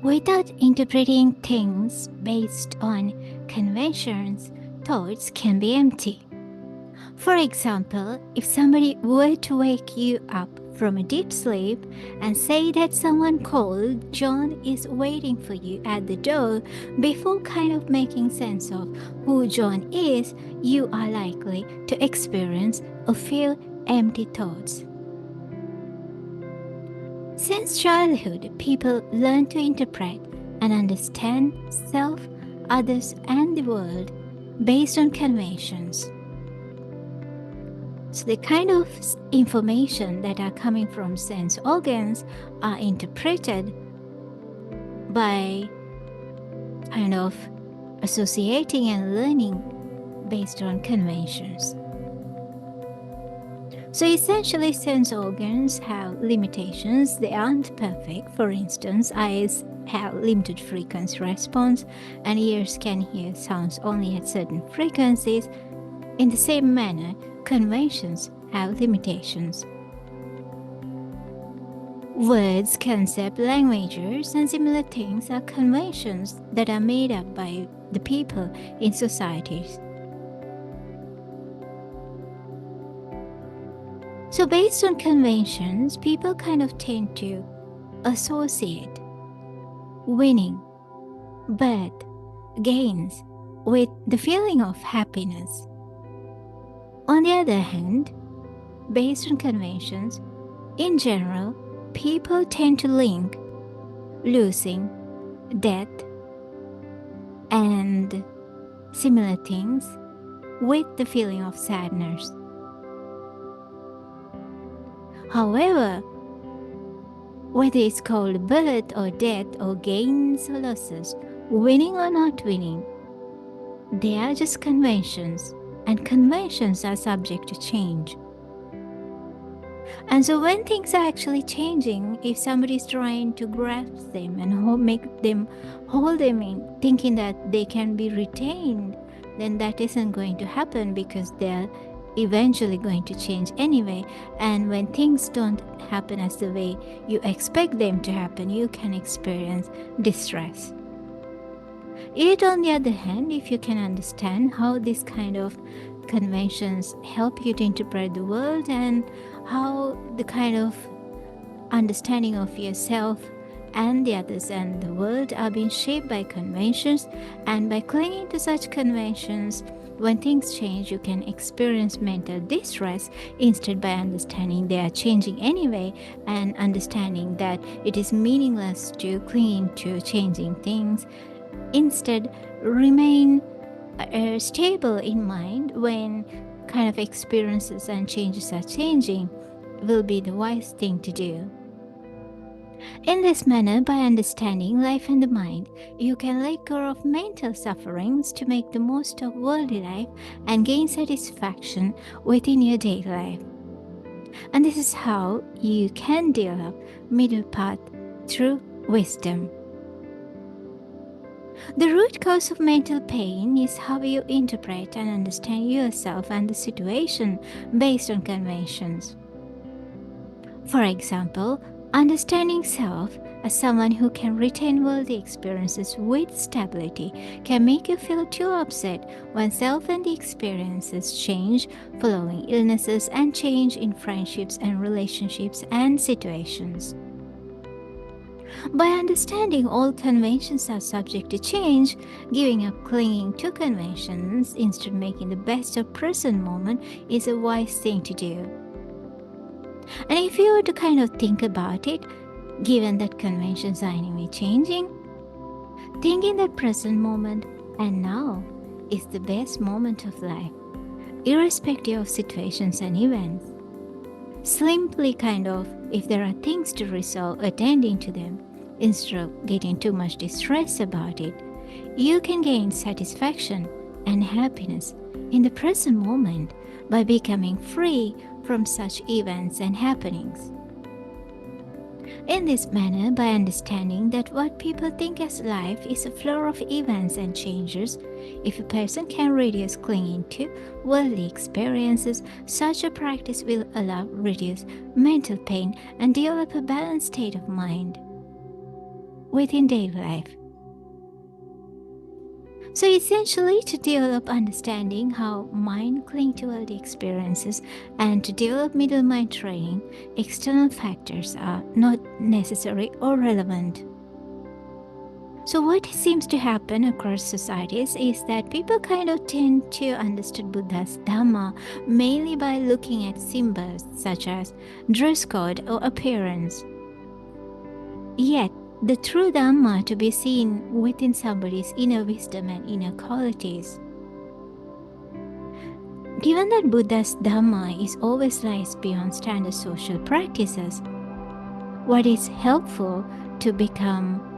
Without interpreting things based on conventions, thoughts can be empty. For example, if somebody were to wake you up from a deep sleep and say that someone called John is waiting for you at the door, before kind of making sense of who John is, you are likely to experience or feel empty thoughts. Since childhood, people learn to interpret and understand self, others, and the world based on conventions. So the kind of information that are coming from sense organs are interpreted by kind of associating and learning based on conventions. So essentially, sense organs have limitations. They aren't perfect. For instance, eyes have limited frequency response and ears can hear sounds only at certain frequencies. In the same manner, conventions have limitations. Words, concepts, languages, and similar things are conventions that are made up by the people in societies. So based on conventions, people kind of tend to associate winning, birth, gains with the feeling of happiness. On the other hand, based on conventions, in general, people tend to link losing, death, and similar things with the feeling of sadness. However, whether it's called birth or death or gains or losses, winning or not winning, they are just conventions, and conventions are subject to change. And so when things are actually changing, if somebody is trying to grasp them and hold them in, thinking that they can be retained, then that isn't going to happen because they're eventually going to change anyway. And when things don't happen as the way you expect them to happen, you can experience distress. Yet on the other hand, if you can understand how these kind of conventions help you to interpret the world and how the kind of understanding of yourself and the others and the world are being shaped by conventions, and by clinging to such conventions, when things change, you can experience mental distress. Instead, by understanding they are changing anyway and understanding that it is meaningless to cling to changing things, instead remain stable in mind when kind of experiences and changes are changing will be the wise thing to do. In this manner, by understanding life and the mind, you can let go of mental sufferings to make the most of worldly life and gain satisfaction within your daily life. And this is how you can develop middle path through wisdom. The root cause of mental pain is how you interpret and understand yourself and the situation based on conventions. For example, understanding self as someone who can retain worldly experiences with stability can make you feel too upset when self and the experiences change following illnesses and change in friendships and relationships and situations. By understanding all conventions are subject to change, giving up clinging to conventions instead making the best of present moment is a wise thing to do. And if you were to kind of think about it, given that conventions are anyway changing, thinking that present moment and now is the best moment of life, irrespective of situations and events. Simply kind of, if there are things to resolve, attending to them, instead of getting too much distress about it, you can gain satisfaction and happiness in the present moment by becoming free from such events and happenings. In this manner, by understanding that what people think as life is a flow of events and changes, if a person can reduce clinging to worldly experiences, such a practice will allow reduce mental pain and develop a balanced state of mind. within daily life. So essentially, to develop understanding how mind cling to all the experiences and to develop middle mind training, external factors are not necessary or relevant. So what seems to happen across societies is that people kind of tend to understand Buddha's Dhamma mainly by looking at symbols such as dress code or appearance. Yet, the true Dhamma to be seen within somebody's inner wisdom and inner qualities. Given that Buddha's Dhamma is always lies beyond standard social practices, what is helpful to become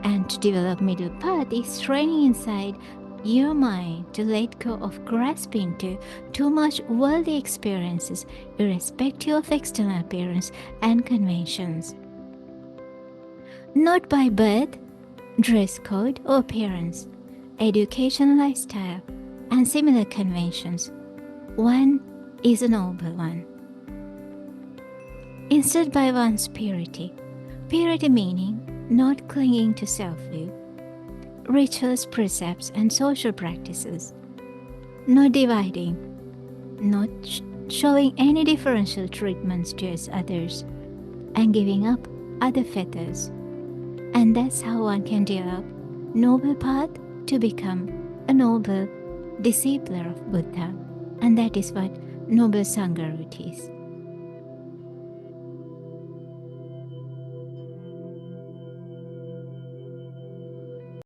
and to develop middle path is training inside your mind to let go of grasping to too much worldly experiences, irrespective of external appearance and conventions. Not by birth, dress code or appearance, education, lifestyle, and similar conventions. One is a noble one. Instead by one's purity. Purity meaning not clinging to self-view, rituals, precepts, and social practices. Not dividing, not showing any differential treatments towards others, and giving up other feathers. And that's how one can develop noble path to become a noble disciple of Buddha. And that is what noble Sangha root is.